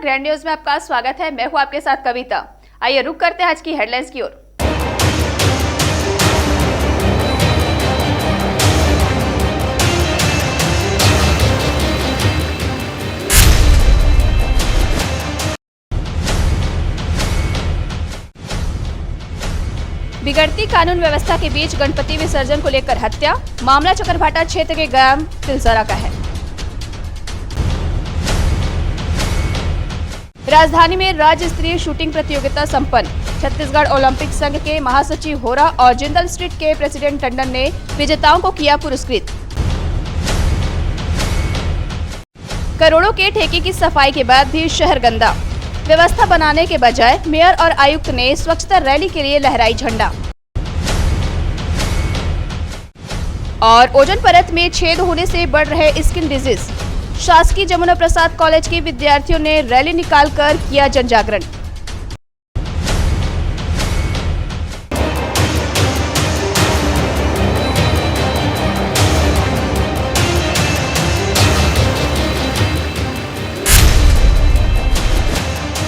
Grand news में आपका स्वागत है। मैं हूं आपके साथ कविता। आइए रुक करते हैं आज की हेडलाइंस की ओर। बिगड़ती कानून व्यवस्था के बीच गणपति विसर्जन को लेकर हत्या। मामला चकरभाटा क्षेत्र के ग्राम तिलसरा का है। राजधानी में राज्य स्तरीय शूटिंग प्रतियोगिता संपन्न। छत्तीसगढ़ ओलंपिक संघ के महासचिव होरा और जिंदल स्ट्रीट के प्रेसिडेंट टंडन ने विजेताओं को किया पुरस्कृत। करोड़ों के ठेके की सफाई के बाद भी शहर गंदा। व्यवस्था बनाने के बजाय मेयर और आयुक्त ने स्वच्छता रैली के लिए लहराई झंडा। और ओजोन परत में छेद होने से बढ़ रहे स्किन डिजीज। शासकीय जमुना प्रसाद कॉलेज के विद्यार्थियों ने रैली निकालकर किया जन जागरण।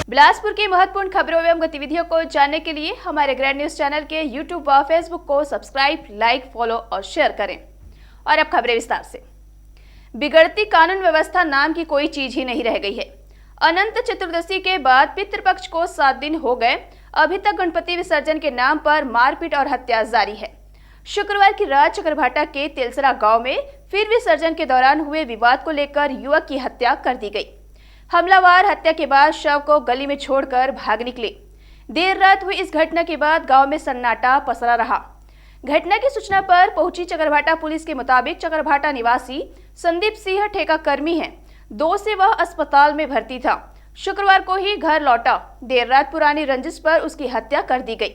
बिलासपुर की महत्वपूर्ण खबरों एवं गतिविधियों को जानने के लिए हमारे ग्रैंड न्यूज चैनल के यूट्यूब व फेसबुक को सब्सक्राइब, लाइक, फॉलो और शेयर करें। और अब खबरें विस्तार से। बिगड़ती कानून व्यवस्था नाम की कोई चीज ही नहीं रह गई है। अनंत चतुर्दशी के बाद पितृपक्ष को 7 दिन हो गए, अभी तक गणपति विसर्जन के नाम पर मारपीट और हत्या जारी है। शुक्रवार की रात चकरभाटा के तिलसरा गांव में फिर विसर्जन के दौरान हुए विवाद को लेकर युवक की हत्या कर दी गई। हमलावर हत्या के बाद शव को गली में छोड़कर भाग निकले। देर रात हुई इस घटना के बाद गांव में सन्नाटा पसरा रहा। घटना की सूचना पर पहुंची चकरभाटा पुलिस के मुताबिक चकरभाटा निवासी संदीप सिंह ठेका कर्मी है। 2 से वह अस्पताल में भर्ती था। शुक्रवार को ही घर लौटा। देर रात पुरानी रंजिश पर उसकी हत्या कर दी गई।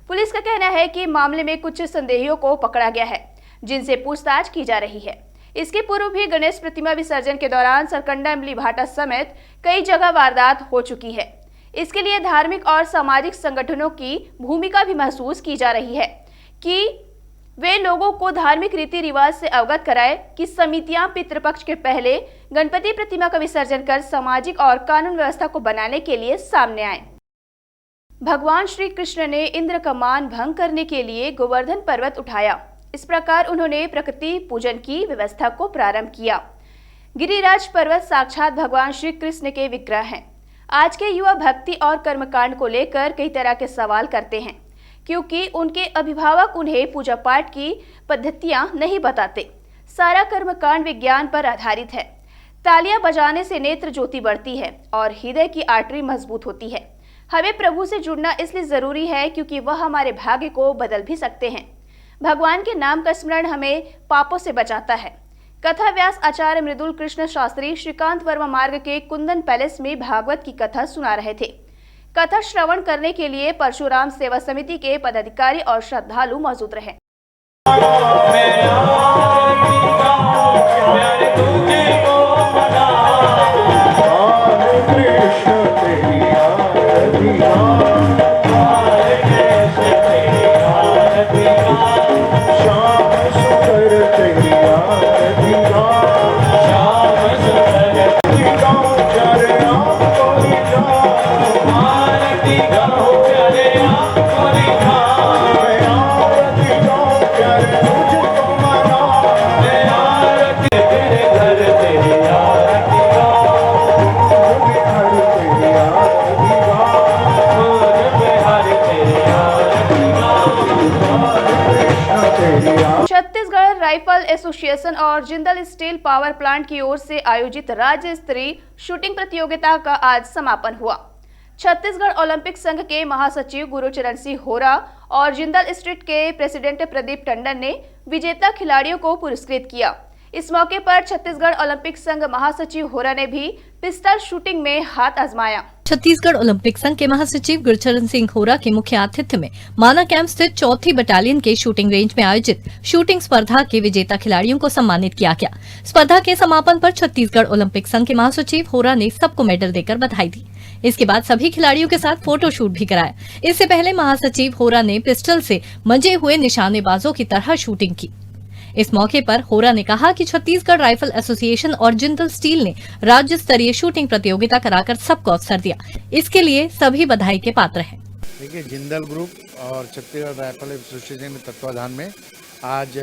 पुलिस का कहना है कि मामले में कुछ संदेहियों को पकड़ा गया है, जिनसे पूछताछ की जा रही है। इसके पूर्व भी गणेश प्रतिमा विसर्जन के दौरान सरकंडा इमली भाटा समेत कई जगह वारदात हो चुकी है। इसके लिए धार्मिक और सामाजिक संगठनों की भूमिका भी महसूस की जा रही है कि वे लोगों को धार्मिक रीति रिवाज से अवगत कराए कि समितियां पितृपक्ष के पहले गणपति प्रतिमा का विसर्जन कर सामाजिक और कानून व्यवस्था को बनाने के लिए सामने आए। भगवान श्री कृष्ण ने इंद्र का मान भंग करने के लिए गोवर्धन पर्वत उठाया। इस प्रकार उन्होंने प्रकृति पूजन की व्यवस्था को प्रारंभ किया। गिरिराज पर्वत साक्षात भगवान श्री कृष्ण के विग्रह हैं। आज के युवा भक्ति और कर्मकांड को लेकर कई तरह के सवाल करते हैं, क्योंकि उनके अभिभावक उन्हें पूजा पाठ की पद्धतियां नहीं बताते। सारा कर्मकांड विज्ञान पर आधारित है। तालियां बजाने से नेत्र ज्योति बढ़ती है और हृदय की आर्टरी मजबूत होती है। हमें प्रभु से जुड़ना इसलिए जरूरी है क्योंकि वह हमारे भाग्य को बदल भी सकते हैं। भगवान के नाम का स्मरण हमें पापों से बचाता है। कथा व्यास आचार्य मृदुल कृष्ण शास्त्री श्रीकांत वर्मा मार्ग के कुंदन पैलेस में भागवत की कथा सुना रहे थे। कथा श्रवण करने के लिए परशुराम सेवा समिति के पदाधिकारी और श्रद्धालु मौजूद रहे। छत्तीसगढ़ राइफल एसोसिएशन और जिंदल स्टील पावर प्लांट की ओर से आयोजित राज्य स्तरीय शूटिंग प्रतियोगिता का आज समापन हुआ। छत्तीसगढ़ ओलंपिक संघ के महासचिव गुरुचरण सिंह होरा और जिंदल स्ट्रीट के प्रेसिडेंट प्रदीप टंडन ने विजेता खिलाड़ियों को पुरस्कृत किया। इस मौके पर छत्तीसगढ़ ओलंपिक संघ महासचिव होरा ने भी पिस्टल शूटिंग में हाथ आजमाया। छत्तीसगढ़ ओलंपिक संघ के महासचिव गुरुचरण सिंह होरा के मुख्य आतिथ्य में माना कैंप स्थित 4थी बटालियन के शूटिंग रेंज में आयोजित शूटिंग स्पर्धा के विजेता खिलाड़ियों को सम्मानित किया गया। स्पर्धा के समापन पर छत्तीसगढ़ ओलंपिक संघ के महासचिव होरा ने सबको मेडल देकर बधाई दी। इसके बाद सभी खिलाड़ियों के साथ फोटो शूट भी कराया। इससे पहले महासचिव होरा ने पिस्टल से मंजे हुए निशानेबाजों की तरह शूटिंग की। इस मौके पर होरा ने कहा कि छत्तीसगढ़ राइफल एसोसिएशन और जिंदल स्टील ने राज्य स्तरीय शूटिंग प्रतियोगिता कराकर सबको अवसर दिया। इसके लिए सभी बधाई के पात्र हैं। देखिए, जिंदल ग्रुप और छत्तीसगढ़ राइफल एसोसिएशन के तत्वाधान में आज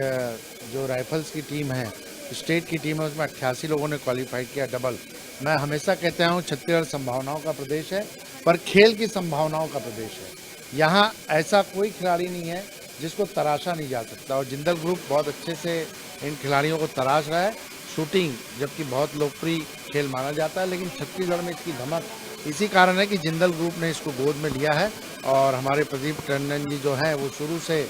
जो राइफल्स की टीम है, स्टेट की टीम है, उसमें 88 लोगों ने क्वालिफाई किया डबल। मैं हमेशा कहता हूँ छत्तीसगढ़ संभावनाओं का प्रदेश है, पर खेल की संभावनाओं का प्रदेश है। यहाँ ऐसा कोई खिलाड़ी नहीं है जिसको तराशा नहीं जा सकता, और जिंदल ग्रुप बहुत अच्छे से इन खिलाड़ियों को तराश रहा है। शूटिंग जबकि बहुत लोकप्रिय खेल माना जाता है, लेकिन छत्तीसगढ़ में इसकी धमक इसी कारण है कि जिंदल ग्रुप ने इसको गोद में लिया है। और हमारे प्रदीप टंडन जी जो हैं वो शुरू से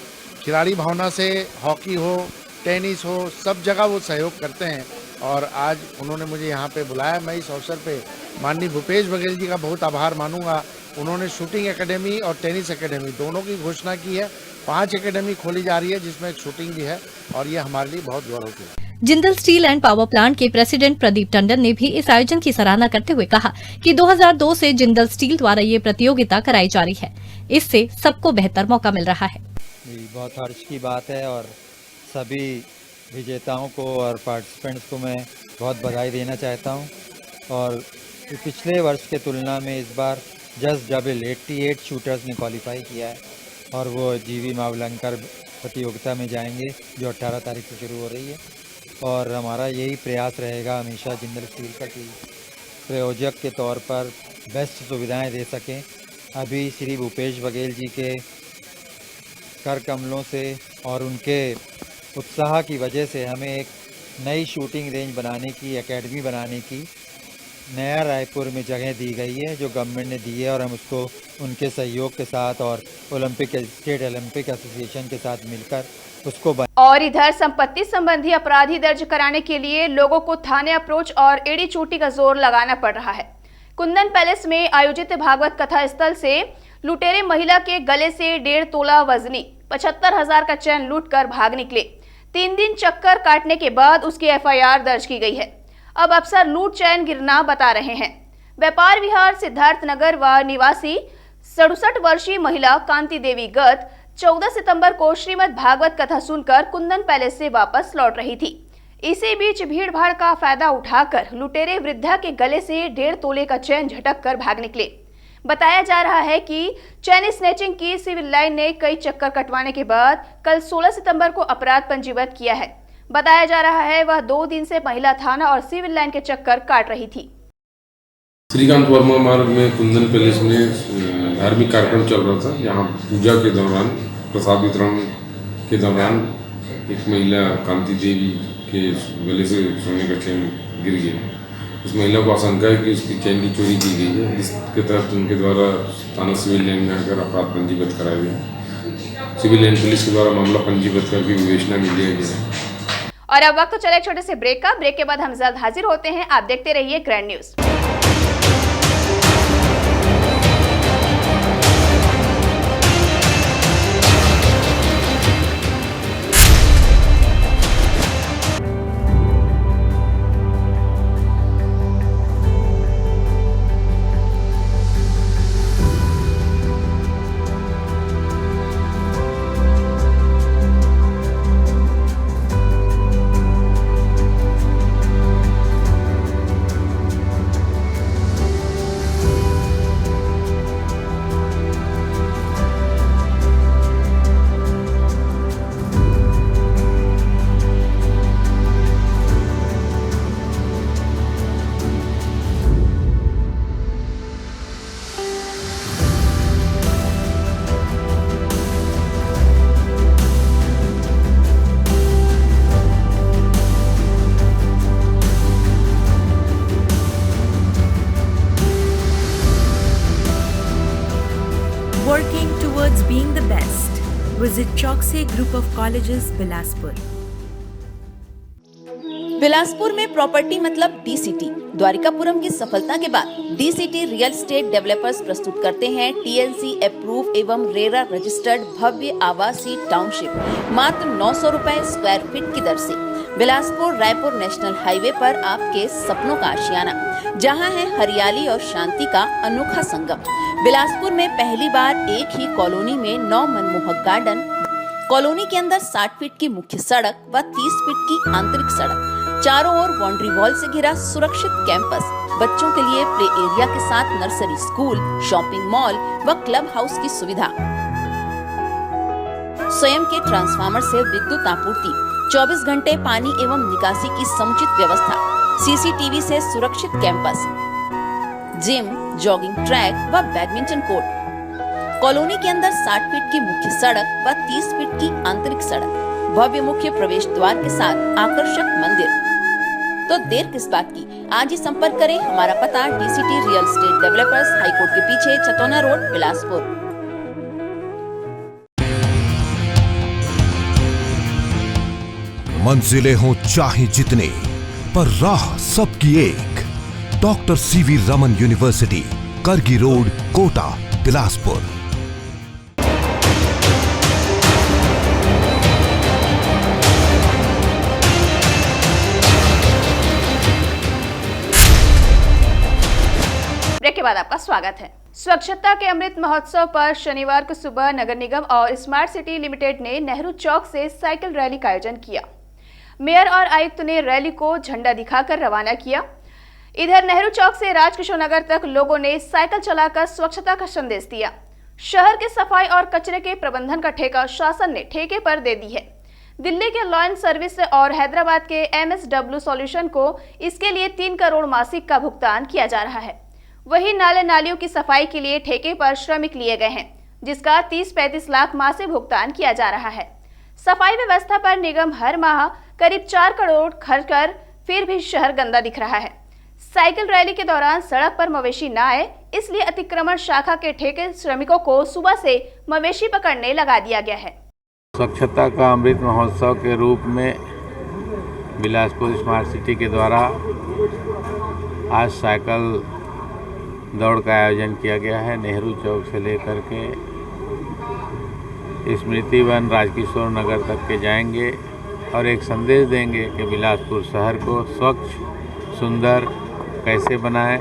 खिलाड़ी भावना से, हॉकी हो, टेनिस हो, सब जगह वो सहयोग करते हैं। और आज उन्होंने मुझे यहाँ पे बुलाया। मैं इस अवसर पे माननीय भूपेश बघेल जी का बहुत आभार मानूंगा। उन्होंने शूटिंग एकेडमी और टेनिस एकेडमी दोनों की घोषणा की है। 5 एकेडमी खोली जा रही है जिसमें एक शूटिंग भी है, और ये हमारे लिए बहुत गौरव की है। Jindal steel and power plant के प्रेसिडेंट प्रदीप टंडन ने भी इस आयोजन की सराहना करते हुए कहा कि 2002 से जिंदल स्टील द्वारा ये प्रतियोगिता कराई जा रही है। इससे सबको बेहतर मौका मिल रहा है। बहुत हर्ष की बात है, और सभी विजेताओं को और पार्टिसिपेंट्स को मैं बहुत बधाई देना चाहता हूं। और पिछले वर्ष के तुलना में इस बार जस्ट डबल 88 शूटर्स ने क्वालिफाई किया है, और वो जीवी मावलंकर प्रतियोगिता में जाएंगे जो 18 तारीख से शुरू हो रही है। और हमारा यही प्रयास रहेगा हमेशा जिंदल स्टील का कि प्रायोजक के तौर पर बेस्ट सुविधाएं दे सकें। अभी श्री भूपेश बघेल जी के कर कमलों से और उनके उत्साह की वजह से हमें एक नई शूटिंग रेंज बनाने की, एकेडमी बनाने की नया रायपुर में जगह दी गई है, जो गवर्नमेंट ने दी है, और हम उसको उनके सहयोग के साथ और स्टेट ओलंपिक एसोसिएशन के साथ मिलकर उसको और इधर संपत्ति संबंधी अपराधी दर्ज कराने के लिए लोगों को थाने अप्रोच और एड़ी चोटी का जोर लगाना पड़ रहा है। कुंदन पैलेस में आयोजित भागवत कथा स्थल से लुटेरे महिला के गले से 1.5 तोला वजनी 75,000 का चैन लूटकर भाग निकले। 3 दिन चक्कर काटने के बाद उसकी FIR दर्ज की गई है। अब अफसर लूट चैन गिरना बता रहे हैं। व्यापार विहार सिद्धार्थनगर व निवासी 67 वर्षीय महिला कांति देवी गत 14 सितंबर को श्रीमद् भागवत कथा सुनकर कुंदन पैलेस से वापस लौट रही थी। इसी बीच भीड़ भाड़ का फायदा उठाकर लुटेरे वृद्धा के गले से 1.5 तोले का चैन झटक कर भाग निकले। बताया जा रहा है कि चैन स्नैचिंग की सिविल लाइन ने कई चक्कर कटवाने के बाद कल 16 सितंबर को अपराध पंजीबद्ध किया है। बताया जा रहा है वह 2 दिन से महिला थाना और सिविल लाइन के चक्कर काट रही थी। श्रीकांत वर्मा मार्ग में कुंदन पैलेस में धार्मिक कार्यक्रम चल रहा था। यहाँ पूजा के दौरान, प्रसाद वितरण के दौरान एक महिला कांति देवी के गले से सोने का चैन गिर गया। उस महिला को आशंका है कि उसकी चैन की चोरी की गई है, जिसके तहत उनके द्वारा थाना सिविल लाइन में आकर अपराध पंजीबद्ध कराया गया। सिविल लाइन पुलिस के द्वारा मामला पंजीबद्ध करके विवेचना में लिया गया है। और अब वक्त तो चले एक छोटे से ब्रेक का। ब्रेक के बाद हम जल्द हाजिर होते हैं। आप देखते रहिए grand news. Working towards being the best. Visit Chokse Group of Colleges, Bilaspur. Bilaspur में प्रॉपर्टी मतलब DCT। द्वारिकापुरम की सफलता के बाद DCT रियल एस्टेट डेवलपर्स प्रस्तुत करते हैं TNC अप्रूव एवं रेरा रजिस्टर्ड भव्य आवासीय टाउनशिप मात्र 900 रुपए स्क्वायर फीट की दर से। बिलासपुर रायपुर नेशनल हाईवे पर आपके सपनों का आशियाना, जहां है हरियाली और शांति का अनोखा संगम। बिलासपुर में पहली बार एक ही कॉलोनी में 9 मनमोहक गार्डन, कॉलोनी के अंदर 60 फीट की मुख्य सड़क व 30 फीट की आंतरिक सड़क, चारों ओर बाउंड्री वॉल से घिरा सुरक्षित कैंपस, बच्चों के लिए प्ले एरिया के साथ नर्सरी स्कूल, शॉपिंग मॉल व क्लब हाउस की सुविधा, स्वयं के ट्रांसफार्मर से विद्युत आपूर्ति, 24 घंटे पानी एवं निकासी की समुचित व्यवस्था, सीसीटीवी से सुरक्षित कैंपस, जिम, जॉगिंग ट्रैक व बैडमिंटन कोर्ट। कॉलोनी के अंदर 60 फीट की मुख्य सड़क व 30 फीट की आंतरिक सड़क, भव्य मुख्य प्रवेश द्वार के साथ आकर्षक मंदिर। तो देर किस बात की, आज ही संपर्क करें। हमारा पता DCT real estate developers, high court के पीछे, चतौना रोड, बिलासपुर। मंजिलें हों चाहे जितने, पर राह सबकी एक। डॉक्टर सीवी रमन यूनिवर्सिटी, करगी रोड, कोटा, बिलासपुर। ब्रेक के बाद आपका स्वागत है। स्वच्छता के अमृत महोत्सव पर शनिवार को सुबह नगर निगम और स्मार्ट सिटी लिमिटेड ने नेहरू चौक से साइकिल रैली का आयोजन किया। मेयर और आयुक्त ने रैली को झंडा दिखाकर रवाना किया। इधर नेहरू चौक से राजकिशोर नगर तक लोगों ने साइकिल चलाकर स्वच्छता का संदेश दिया। शहर के सफाई और कचरे के प्रबंधन का ठेका शासन ने ठेके पर दे दी है। दिल्ली के लॉयन सर्विस और हैदराबाद के MSW सॉल्यूशन को इसके लिए 3 करोड़ मासिक का भुगतान किया जा रहा है। वहीं नाले नालियों की सफाई के लिए ठेके पर श्रमिक लिए गए हैं, जिसका 30-35 लाख माह से भुगतान किया जा रहा है। सफाई व्यवस्था पर निगम हर माह करीब 4 करोड़ खर्च कर फिर भी शहर गंदा दिख रहा है। साइकिल रैली के दौरान सड़क पर मवेशी न आए, इसलिए अतिक्रमण शाखा के ठेके श्रमिकों को सुबह से मवेशी पकड़ने लगा दिया गया है। स्वच्छता का अमृत महोत्सव के रूप में बिलासपुर स्मार्ट सिटी के द्वारा आज साइकिल दौड़ का आयोजन किया गया है। नेहरू चौक से लेकर के स्मृति वन राजकिशोर नगर तक के जाएंगे और एक संदेश देंगे कि बिलासपुर शहर को स्वच्छ सुंदर कैसे बनाएं,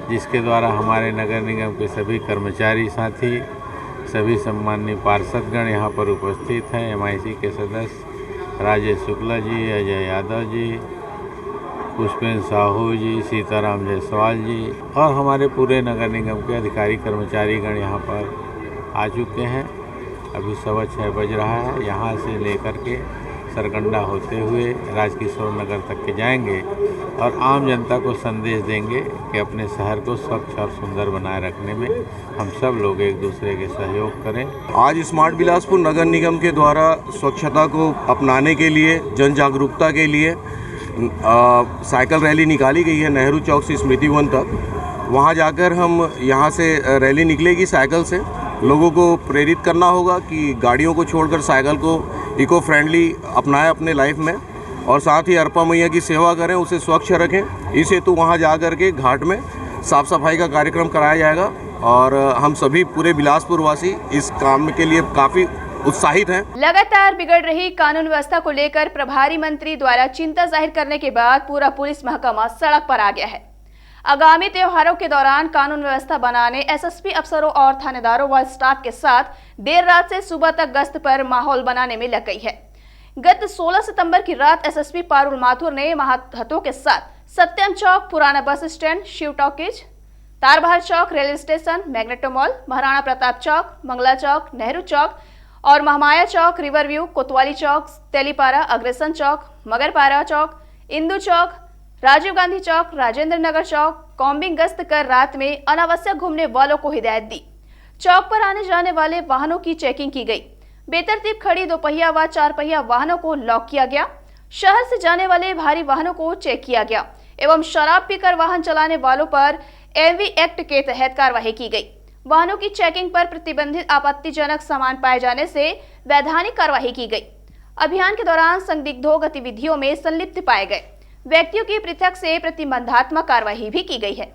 जिसके द्वारा हमारे नगर निगम के सभी कर्मचारी साथी, सभी सम्माननीय पार्षदगण यहाँ पर उपस्थित हैं। MIC के सदस्य राजेश शुक्ला जी, अजय यादव जी, पुष्पेंद्र साहू जी, सीताराम जायसवाल जी और हमारे पूरे नगर निगम के अधिकारी कर्मचारीगण यहाँ पर आ चुके हैं। अभी 6:15 बज रहा है। यहाँ से लेकर के सरकंडा होते हुए राजकिशोर नगर तक के जाएंगे और आम जनता को संदेश देंगे कि अपने शहर को स्वच्छ और सुंदर बनाए रखने में हम सब लोग एक दूसरे के सहयोग करें। आज स्मार्ट बिलासपुर नगर निगम के द्वारा स्वच्छता को अपनाने के लिए, जन जागरूकता के लिए साइकिल रैली निकाली गई है नेहरू चौक से स्मृति वन तक। वहाँ जाकर हम यहाँ से रैली निकलेगी साइकिल से। लोगों को प्रेरित करना होगा कि गाड़ियों को छोड़कर साइकिल को इको फ्रेंडली अपनाएं अपने लाइफ में और साथ ही अर्पा मैया की सेवा करें, उसे स्वच्छ रखें। इस हेतु वहाँ जा कर के घाट में साफ़ सफाई का कार्यक्रम कराया जाएगा और हम सभी पूरे बिलासपुर वासी इस काम के लिए काफ़ी उत्साहित हैं। लगातार बिगड़ रही कानून व्यवस्था को लेकर प्रभारी मंत्री द्वारा चिंता जाहिर करने के बाद पूरा पुलिस महकमा सड़क पर आ गया है। आगामी त्योहारों के दौरान कानून व्यवस्था बनाने SSP अफसरों और थानेदारों व स्टाफ के साथ देर रात से सुबह तक गश्त पर माहौल बनाने में लग गई है। गत 16 सितंबर की रात SSP पारुल माथुर ने महाहतों के साथ सत्यम चौक, पुराना bus stand, Shiv talkies, Tarbahar Chowk, railway station, Magneto mall, Maharana Pratap Chowk, Mangla Chowk, Nehru Chowk और Mahamaya Chowk, river view, Kotwali Chowk, Telipara, Agrasen Chowk, Magarpara Chowk, Indu Chowk, Rajiv Gandhi Chowk, Rajendra Nagar Chowk, combing गश्त कर रात में अनावश्यक घूमने वालों को हिदायत दी। चौक पर आने जाने वाले वाहनों की चेकिंग की गई। बेतरतीब खड़ी 2 पहिया व 4 पहिया वाहनों को लॉक किया गया। शहर से जाने वाले भारी वाहनों को चेक किया गया एवं शराब पीकर वाहन चलाने वालों पर MV एक्ट के तहत कार्रवाई की गई। वाहनों की चेकिंग पर प्रतिबंधित आपत्तिजनक सामान पाए जाने से वैधानिक कार्रवाई की गई। अभियान के दौरान संदिग्धों गतिविधियों में संलिप्त पाए गए व्यक्तियों की पृथक से प्रतिबंधात्मक कार्रवाई भी की गई है।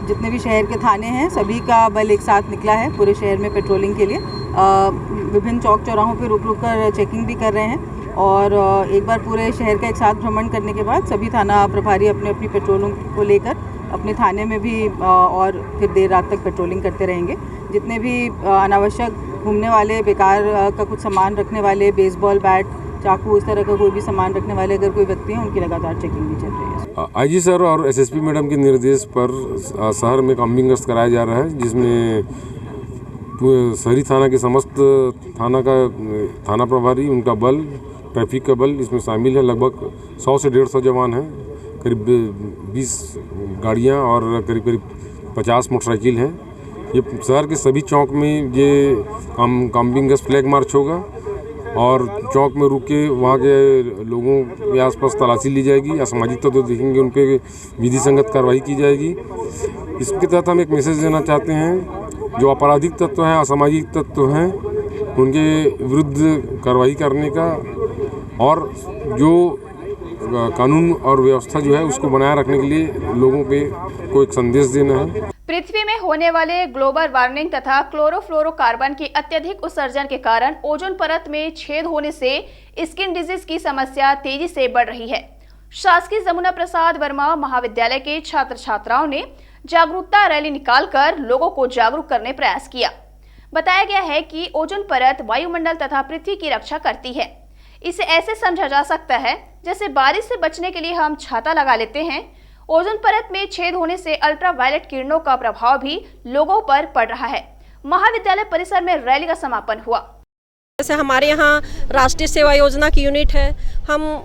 जितने भी शहर के थाने हैं सभी का बल एक साथ निकला है पूरे शहर में पेट्रोलिंग के लिए। विभिन्न चौक चौराहों पर रुक कर चेकिंग भी कर रहे हैं और एक बार पूरे शहर का एक साथ भ्रमण करने के बाद सभी थाना प्रभारी अपनी अपनी पेट्रोलिंग को लेकर अपने थाने में भी और फिर देर रात तक पेट्रोलिंग करते रहेंगे। जितने भी अनावश्यक घूमने वाले बेकार का कुछ सामान रखने वाले, बेसबॉल बैट, चाकू, इस तरह का कोई भी सामान रखने वाले अगर कोई व्यक्ति हैं, उनकी लगातार चेकिंग भी चल रही है। आईजी सर और एसएसपी मैडम के निर्देश पर शहर में कॉम्बिंग गश्त कराया जा रहा है, जिसमें शहरी थाना के समस्त थाना प्रभारी, उनका बल, ट्रैफिक का बल इसमें शामिल है। लगभग 100 से 150 जवान हैं, करीब 20 गाड़ियां और करीब 50 मोटरसाइकिल हैं। ये शहर के सभी चौक में ये कॉम्बिंग गश्त फ्लैग मार्च होगा और चौक में रुक के वहाँ के लोगों के आसपास तलाशी ली जाएगी। असामाजिक तत्व देखेंगे, उन पर विधि संगत कार्रवाई की जाएगी। इसके तहत हम एक मैसेज देना चाहते हैं, जो आपराधिक तत्व हैं, असामाजिक तत्व हैं, उनके विरुद्ध कार्रवाई करने का और जो कानून और व्यवस्था जो है उसको बनाए रखने के लिए लोगों को एक संदेश देना है। पृथ्वी में होने वाले ग्लोबल वार्मिंग तथा क्लोरोफ्लोरोकार्बन के अत्यधिक उत्सर्जन के कारण ओजोन परत में छेद होने से स्किन डिजीज की समस्या तेजी से बढ़ रही है। शासकीय जमुना प्रसाद वर्मा महाविद्यालय के छात्र छात्राओं ने जागरूकता रैली निकालकर लोगों को जागरूक करने प्रयास किया। बताया गया है कि ओजोन परत वायुमंडल तथा पृथ्वी की रक्षा करती है। इसे ऐसे समझा जा सकता है जैसे बारिश से बचने के लिए हम छाता लगा लेते हैं। ओजोन परत में छेद होने से अल्ट्रावायलेट किरणों का प्रभाव भी लोगों पर पड़ रहा है। महाविद्यालय परिसर में रैली का समापन हुआ। जैसे हमारे यहाँ राष्ट्रीय सेवा योजना की यूनिट है, हम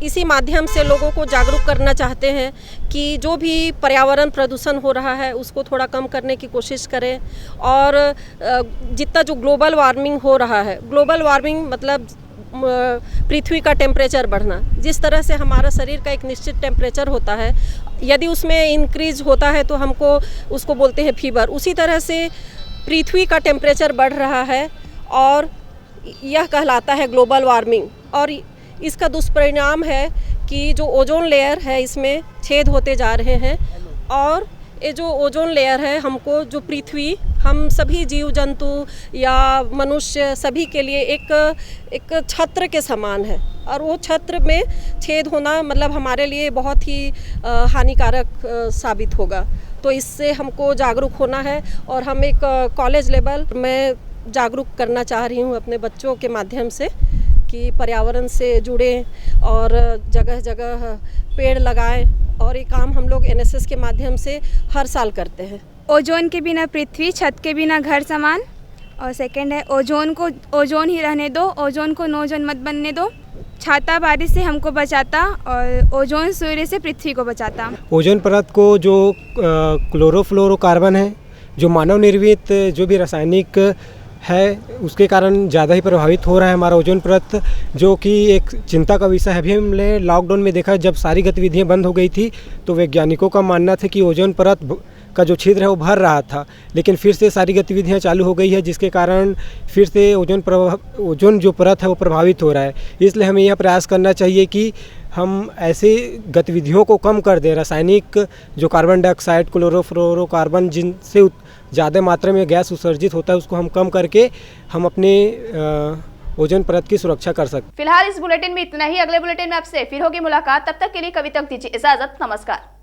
इसी माध्यम से लोगों को जागरूक करना चाहते हैं कि जो भी पर्यावरण प्रदूषण हो रहा है उसको थोड़ा कम करने की कोशिश करें। और जितना जो ग्लोबल वार्मिंग हो रहा है, ग्लोबल वार्मिंग मतलब पृथ्वी का टेम्परेचर बढ़ना, जिस तरह से हमारा शरीर का एक निश्चित टेम्परेचर होता है, यदि उसमें इंक्रीज होता है तो हमको उसको बोलते हैं फीवर। उसी तरह से पृथ्वी का टेम्परेचर बढ़ रहा है और यह कहलाता है ग्लोबल वार्मिंग। और इसका दुष्परिणाम है कि जो ओजोन लेयर है इसमें छेद होते जा रहे हैं और ये जो ओजोन लेयर है हमको, जो पृथ्वी, हम सभी जीव जंतु या मनुष्य सभी के लिए एक छत्र के समान है और वो छत्र में छेद होना मतलब हमारे लिए बहुत ही हानिकारक साबित होगा। तो इससे हमको जागरूक होना है और हम एक कॉलेज लेवल में जागरूक करना चाह रही हूँ अपने बच्चों के माध्यम से कि पर्यावरण से जुड़े और जगह जगह पेड़ लगाएं। और ये काम हम लोग NSS के माध्यम से हर साल करते हैं। ओजोन के बिना पृथ्वी, छत के बिना घर समान। और सेकंड है ओजोन ही रहने दो, ओजोन को नोजोन मत बनने दो। छाता बारिश से हमको बचाता और ओजोन सूर्य से पृथ्वी को बचाता। ओजोन परत को जो क्लोरोफ्लोरोकार्बन है, जो मानव निर्मित जो भी रासायनिक है, उसके कारण ज़्यादा ही प्रभावित हो रहा है हमारा ओजोन परत, जो कि एक चिंता का विषय है। अभी हमने लॉकडाउन में देखा, जब सारी गतिविधियां बंद हो गई थी तो वैज्ञानिकों का मानना था कि ओजोन परत का जो छिद्र है वो भर रहा था, लेकिन फिर से सारी गतिविधियां चालू हो गई है, जिसके कारण फिर से ओजोन जो परत है वो प्रभावित हो रहा है। इसलिए हमें यह प्रयास करना चाहिए कि हम ऐसे गतिविधियों को कम कर दें। रासायनिक जो कार्बन डाइऑक्साइड, क्लोरोफ्लोरोकार्बन, जिनसे ज़्यादा मात्रा में गैस उत्सर्जित होता है, उसको हम कम करके हम अपने ओजोन परत की सुरक्षा कर सकते हैं। फिलहाल इस बुलेटिन में इतना ही। अगले बुलेटिन में आपसे फिर होगी मुलाकात। तब तक के लिए कविता दीजिए इजाजत। नमस्कार।